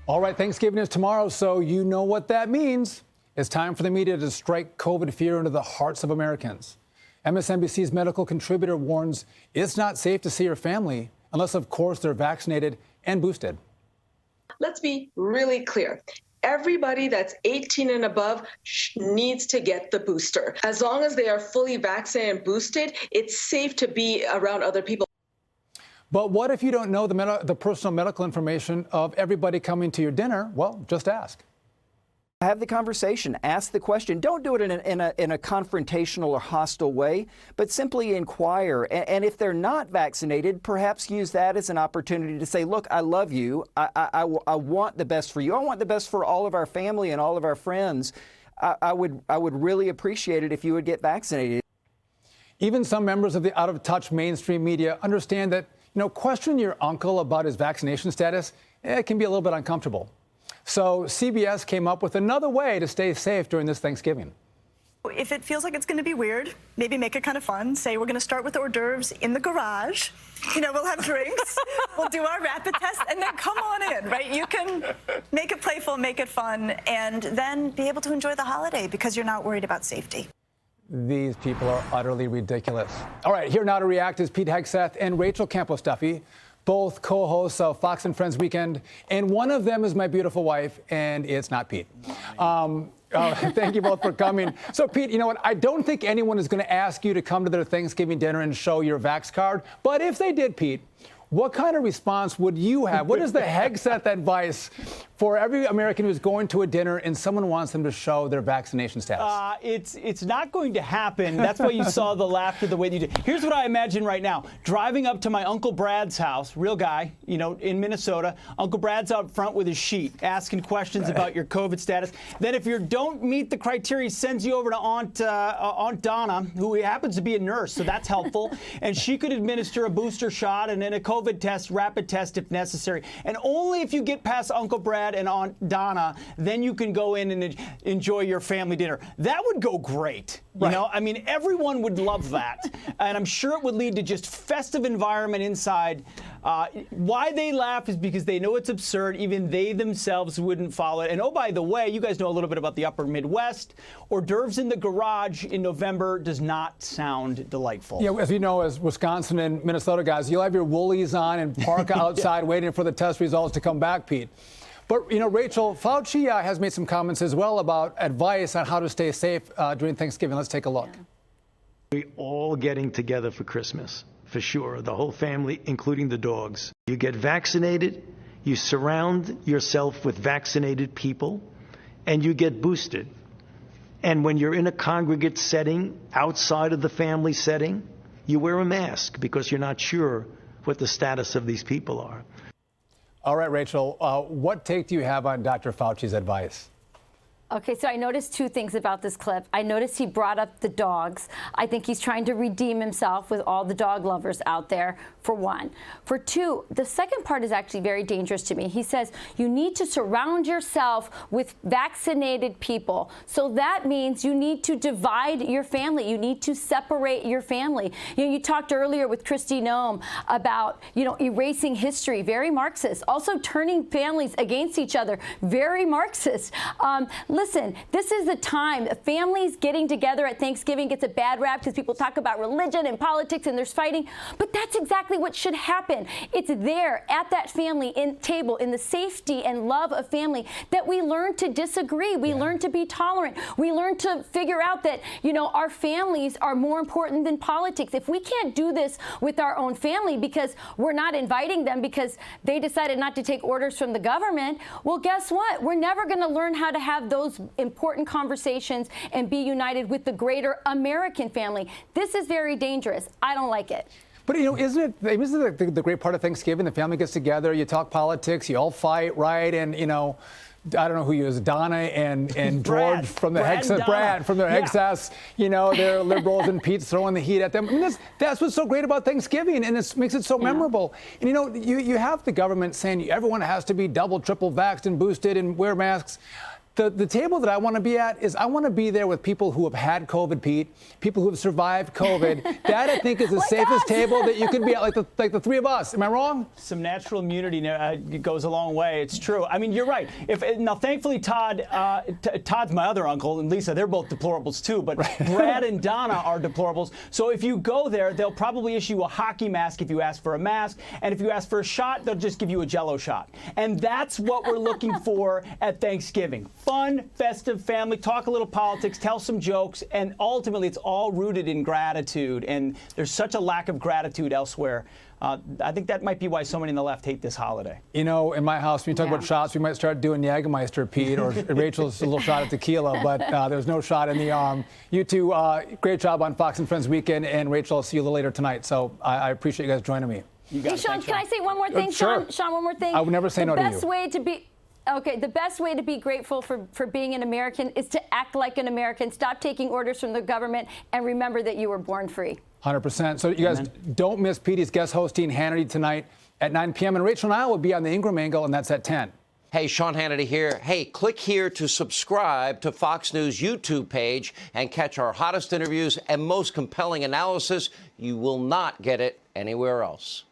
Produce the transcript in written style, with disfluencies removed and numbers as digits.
All right, Thanksgiving is tomorrow, so you know what that means. It's time for the media to strike COVID fear into the hearts of Americans. MSNBC's medical contributor warns it's not safe to see your family unless, of course, they're vaccinated and boosted. Let's be really clear. Everybody that's 18 and above needs to get the booster. As long as they are fully vaccinated and boosted, it's safe to be around other people. But what if you don't know the personal medical information of everybody coming to your dinner? Well, just ask. Have the conversation, ask the question. Don't do it in a confrontational or hostile way, but simply inquire. And if they're not vaccinated, perhaps use that as an opportunity to say, look, I love you. I want the best for you. I want the best for all of our family and all of our friends. I would really appreciate it if you would get vaccinated. Even some members of the out-of-touch mainstream media understand that, questioning your uncle about his vaccination status, it can be a little bit uncomfortable. So CBS came up with another way to stay safe during this Thanksgiving. If it feels like it's going to be weird, maybe make it kind of fun. Say we're going to start with hors d'oeuvres in the garage. We'll have drinks. We'll do our rapid test, and then come on in, right? You can make it playful, make it fun, and then be able to enjoy the holiday because you're not worried about safety. These people are utterly ridiculous. All right, here now to react is Pete Hegseth and Rachel Campos-Duffy, both co-hosts of Fox and Friends Weekend, and one of them is my beautiful wife, and it's not Pete. Thank you both for coming. So, Pete, you know what? I don't think anyone is going to ask you to come to their Thanksgiving dinner and show your Vax card, but if they did, Pete, what kind of response would you have? What is the Hegseth advice for every American who's going to a dinner and someone wants them to show their vaccination status? It's not going to happen. That's why you saw the laughter the way you did. Here's what I imagine right now. Driving up to my Uncle Brad's house, real guy, in Minnesota. Uncle Brad's out front with his sheet, asking questions about your COVID status. Then if you don't meet the criteria, he sends you over to Aunt Donna, who happens to be a nurse, so that's helpful. And she could administer a booster shot and then a COVID test, rapid test if necessary. And only if you get past Uncle Brad and Aunt Donna, then you can go in and enjoy your family dinner. That would go great. I mean, everyone would love that. And I'm sure it would lead to just festive environment inside. Why they laugh is because they know it's absurd. Even they themselves wouldn't follow it. And oh, by the way, you guys know a little bit about the upper Midwest. Hors d'oeuvres in the garage in November does not sound delightful. Yeah, as you know, as Wisconsin and Minnesota guys, you'll have your woolies on and park outside waiting for the test results to come back, Pete. But, Rachel, Fauci has made some comments as well about advice on how to stay safe during Thanksgiving. Let's take a look. We're all getting together for Christmas, for sure. The whole family, including the dogs. You get vaccinated, you surround yourself with vaccinated people, and you get boosted. And when you're in a congregate setting, outside of the family setting, you wear a mask because you're not sure what the status of these people are. All right, Rachel, what take do you have on Dr. Fauci's advice? Okay, so I noticed two things about this clip. I noticed he brought up the dogs. I think he's trying to redeem himself with all the dog lovers out there, for one. For two, the second part is actually very dangerous to me. He says you need to surround yourself with vaccinated people. So that means you need to divide your family. You need to separate your family. You talked earlier with Kristi Noem about, erasing history, very Marxist. Also turning families against each other, very Marxist. Listen, this is the time. Families getting together at Thanksgiving gets a bad rap because people talk about religion and politics and there's fighting. But that's exactly what should happen. It's there at that family table in the safety and love of family that we learn to disagree. We learn to be tolerant. We learn to figure out that, our families are more important than politics. If we can't do this with our own family because we're not inviting them because they decided not to take orders from the government, well, guess what? We're never going to learn how to have those important conversations and be united with the greater American family. This is very dangerous. I don't like it. But, isn't it the great part of Thanksgiving? The family gets together, you talk politics, you all fight, right? And, I don't know who you is, Donna and George from the Hegseth, Brad from the Hegseth, they're liberals and Pete's throwing the heat at them. I mean, that's what's so great about Thanksgiving, and it makes it so memorable. And, you have the government saying everyone has to be double, triple vaxxed and boosted and wear masks. The table that I want to be at is I want to be there with people who have had COVID, Pete, people who have survived COVID. That, I think, is the safest table that you can be at, like the three of us. Am I wrong? Some natural immunity goes a long way. It's true. I mean, you're right. Now, thankfully, Todd's my other uncle, and Lisa, they're both deplorables too, but Brad and Donna are deplorables. So if you go there, they'll probably issue a hockey mask if you ask for a mask, and if you ask for a shot, they'll just give you a Jell-O shot. And that's what we're looking for at Thanksgiving. Fun, festive, family, talk a little politics, tell some jokes, and ultimately it's all rooted in gratitude. And there's such a lack of gratitude elsewhere. I think that might be why so many on the left hate this holiday. You know, in my house, when you talk about shots, we might start doing Jägermeister, Pete, or Rachel's a little shot of tequila, but there's no shot in the arm. You two, great job on Fox and Friends Weekend, and Rachel, I'll see you a little later tonight. So I appreciate you guys joining me. Hey, Sean, can I say one more thing, Sure. Sean, one more thing? I would never say no to you. The best way to be grateful for being an American is to act like an American. Stop taking orders from the government and remember that you were born free. 100%. So you guys don't miss Petey's guest hosting Hannity tonight at 9 p.m. And Rachel and I will be on the Ingram Angle, and that's at 10. Hey, Sean Hannity here. Hey, click here to subscribe to Fox News YouTube page and catch our hottest interviews and most compelling analysis. You will not get it anywhere else.